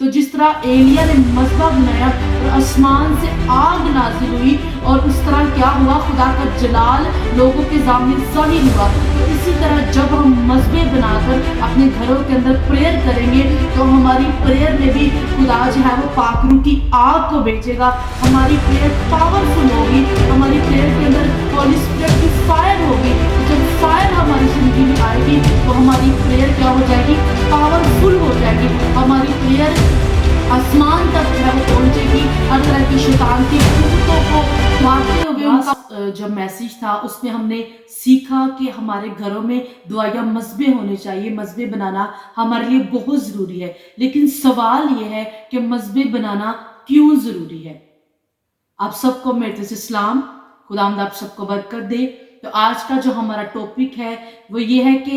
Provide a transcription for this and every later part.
तो जिस तरह एलिया ने मज़बा बनाया और आसमान से आग नाज़िल हुई और उस तरह क्या हुआ, खुदा का जलाल लोगों के सामने ज़ाहिर हुआ। तो इसी तरह जब हम मज़बे बनाकर अपने घरों के अंदर प्रेयर करेंगे तो हमारी प्रेयर में भी खुदा जो है वो पाकरू की आग को भेजेगा। हमारी प्रेयर पावरफुल होगी, हमारी प्रेयर के अंदर होली स्पिरिट की फायर होगी। जब फायर हमारी जिंदगी में आएगी तो हमारी प्रेयर क्या हो जाएगी, पावरफुल हो जाएगी। हमारी प्रेयर आसमान तक जो है वो पहुंचेगी, हर तरह की शैतान की कुव्वतों को मारते हुए। उनका जो मैसेज था उसमें हमने सीखा कि हमारे घरों में दुआया मज़बे होने चाहिए। मज़बे बनाना हमारे लिए बहुत ज़रूरी है, लेकिन सवाल ये है कि मज़बे बनाना क्यों ज़रूरी है। आप सबको मेरे तरफ से सलाम, खुदावंद आप सबको बरकत दे। तो आज का जो हमारा टॉपिक है वो ये है कि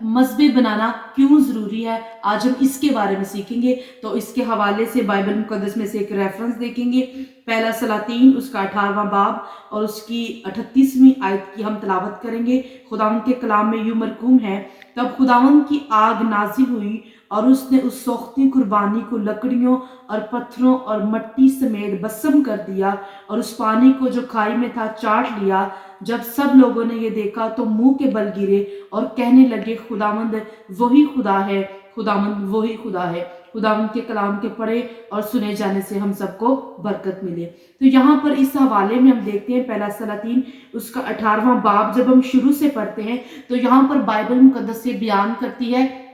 मज़बे बनाना क्यों ज़रूरी है। आज हम इसके बारे में सीखेंगे। तो इसके हवाले से बाइबल मुक़द्दस में से एक रेफरेंस देखेंगे, पहला सलातीन उसका 18वां बाब और उसकी 38वीं आयत की हम तलावत करेंगे। खुदावंद के कलाम में यूं मरकूम है, तब खुदावंद की आग नाजिल हुई और उसने उस सोख्ती कुर्बानी को लकड़ियों और पत्थरों और मट्टी समेत भस्म कर दिया और उस पानी को जो खाई में था चाट लिया। जब सब लोगों ने ये देखा तो मुंह के बल गिरे और कहने लगे, खुदावंद वही खुदा है, खुदावंद वही खुदा है। खुदावंद के कलाम के पढ़े और सुने जाने से हम सबको बरकत मिले। तो यहाँ पर इस हवाले में हम देखते हैं, पहला सलातीन उसका 18वां बाब जब हम शुरू से पढ़ते हैं तो यहाँ पर बाइबल मुक़द्दस से बयान करती है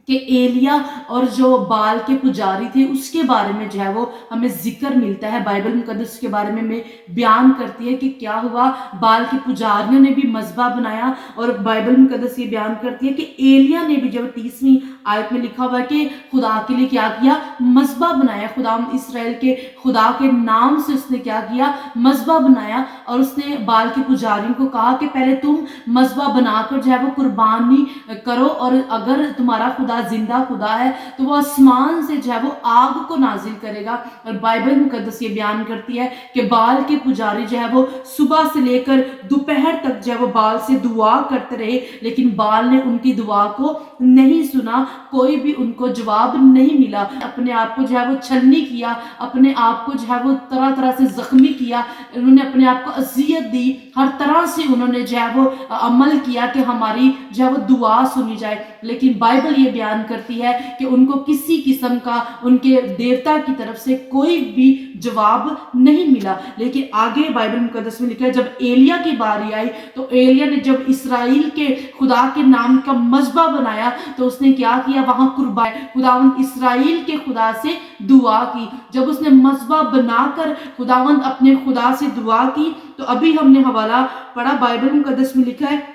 कि एलिया और जो बाल के पुजारी थे उसके बारे में जो है वो हमें जिक्र मिलता है। बाइबल मुक़द्दस के बारे में बयान करती है कि क्या हुआ, बाल के पुजारियों ने भी मज़बा बनाया। और बाइबल मुक़द्दस ये बयान करती है कि एलिया ने भी, जब 30वीं आयत में लिखा हुआ है कि खुदा के लिए क्या किया, मज़बा बनाया। खुदा इस्राएल के खुदा के नाम से उसने क्या किया, मज़बा बनाया। और उसने बाल के पुजारियों को कहा कि पहले तुम मज़बा बनाकर जो है वो कुर्बानी करो, और अगर तुम्हारा खुदा जिंदा खुदा है तो वो आसमान से जो है वो आग को नाजिल करेगा। और बाइबल मुक़द्दस ये बयान करती है कि बाल के पुजारी जो है वो सुबह से लेकर दोपहर तक जो है वो बाल से दुआ करते रहे, लेकिन बाल ने उनकी दुआ को नहीं सुना, कोई भी उनको जवाब नहीं मिला। अपने आप को जो है वो छलनी किया, अपने आप को जो है वो तरह तरह से जख्मी किया, उन्होंने अपने आप को अजियत दी, हर तरह से उन्होंने जो है वो अमल किया कि हमारी जो है वो दुआ सुनी जाए। लेकिन बाइबल ये बयान करती है कि उनको किसी किस्म का उनके देवता की तरफ से कोई भी जवाब नहीं मिला। लेकिन आगे बाइबल मुक़द्दस में लिखा है, जब एलिया की बारी आई तो एलिया ने जब इस्राएल के खुदा के नाम का मज़बा बनाया तो उसने क्या किया, वहां कुर्बानी खुदावंद इस्राएल के खुदा से दुआ की। जब उसने मज़बा बनाकर खुदावंद अपने खुदा से दुआ की तो अभी हमने हवाला पढ़ा, बाइबल मुक़द्दस में लिखा है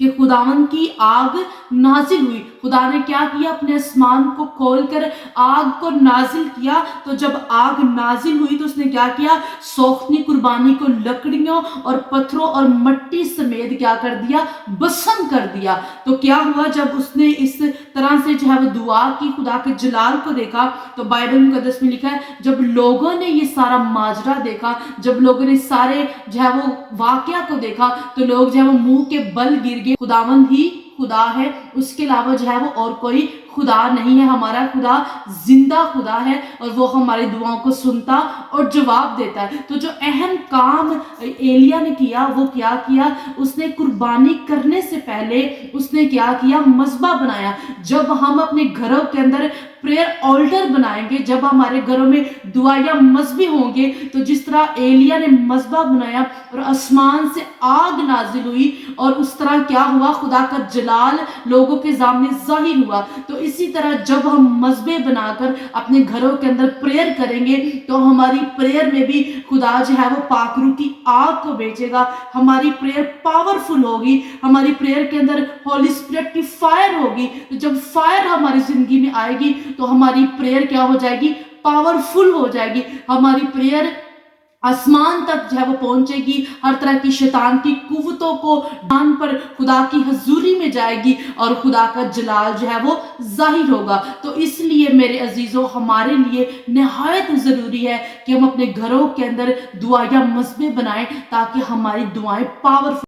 कि खुदावंद की आग नाजिल हुई। खुदा ने क्या किया, अपने आसमान को खोलकर आग को नाजिल किया। तो जब आग नाजिल हुई तो उसने क्या किया, सोख्ती कुर्बानी को लकड़ियों और पत्थरों और मट्टी समेत क्या कर दिया, भस्म कर दिया। तो क्या हुआ, जब उसने इस तरह से जो है वो दुआ की, खुदा के जलाल को देखा, तो बाइबल मुक़द्दस में लिखा है, जब लोगों ने ये सारा माजरा देखा, जब लोगों ने सारे जो है वो वाकया को देखा तो लोग जो है वो मुंह के बल गिर गए। खुदावंद ही खुदा है, उसके अलावा जो है वो और कोई खुदा नहीं है। हमारा खुदा जिंदा खुदा है और वो हमारी दुआओं को सुनता और जवाब देता है। तो जो अहम काम एलिया ने किया वो क्या किया, उसने कुर्बानी करने से पहले उसने क्या किया, मज़बा बनाया। जब हम अपने घरों के अंदर प्रेयर ऑल्टर बनाएंगे, जब हमारे घरों में दुआया मज़बे होंगे, तो जिस तरह एलिया ने मज़बा बनाया और आसमान से आग नाजिल हुई और उस तरह क्या हुआ, खुदा का जलाल लोगों के सामने ज़ाहिर हुआ। तो इसी तरह जब हम मज़बे बनाकर अपने घरों के अंदर प्रेयर करेंगे तो हमारी प्रेयर में भी खुदा जो है वो पाकरू की आग को भेजेगा। हमारी प्रेयर पावरफुल होगी, हमारी प्रेयर के अंदर होली स्पिरिट की फायर होगी। तो जब फायर हमारी जिंदगी में आएगी तो हमारी प्रेयर क्या हो जाएगी, पावरफुल हो जाएगी। हमारी प्रेयर आसमान तक जो है वो पहुंचेगी, हर तरह की शैतान की कुव्वतों को डान पर खुदा की हजूरी में जाएगी और खुदा का जलाल जो है वो जाहिर होगा। तो इसलिए मेरे अजीजों, हमारे लिए निहायत ज़रूरी है कि हम अपने घरों के अंदर दुआया मज़बे बनाएं ताकि हमारी दुआएं पावरफुल